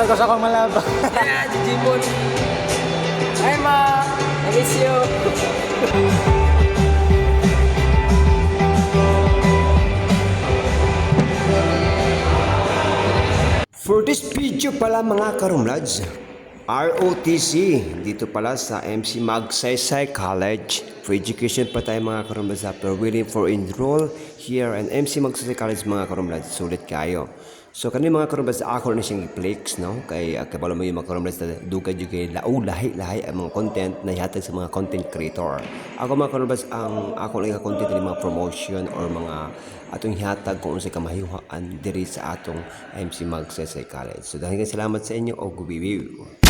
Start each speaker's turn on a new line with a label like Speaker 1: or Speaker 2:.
Speaker 1: ko sa akong malaba.
Speaker 2: Yeah, Jimon. Hi, Ma. I miss you.
Speaker 3: For this video pala mga karumlads, ROTC dito pala sa MC Magsaysay College. For education pa tayo mga karumlads after willing for enroll here in MC Magsaysay College mga karumlads. Sulit kayo. So kanina mga karumlads ako na siyang i-flex, no? Kay kabalo mo yung mga karumlads na dugay yung kay lahi-lahi ang mga content na ihatag sa mga content creator. Ako mga karumlads ang ako lang content ng mga promotion or mga atong ihatag kung unsay kamahiwaan diri sa atong MC Magsaysay College. So dahil salamat sa inyo o gubibiw.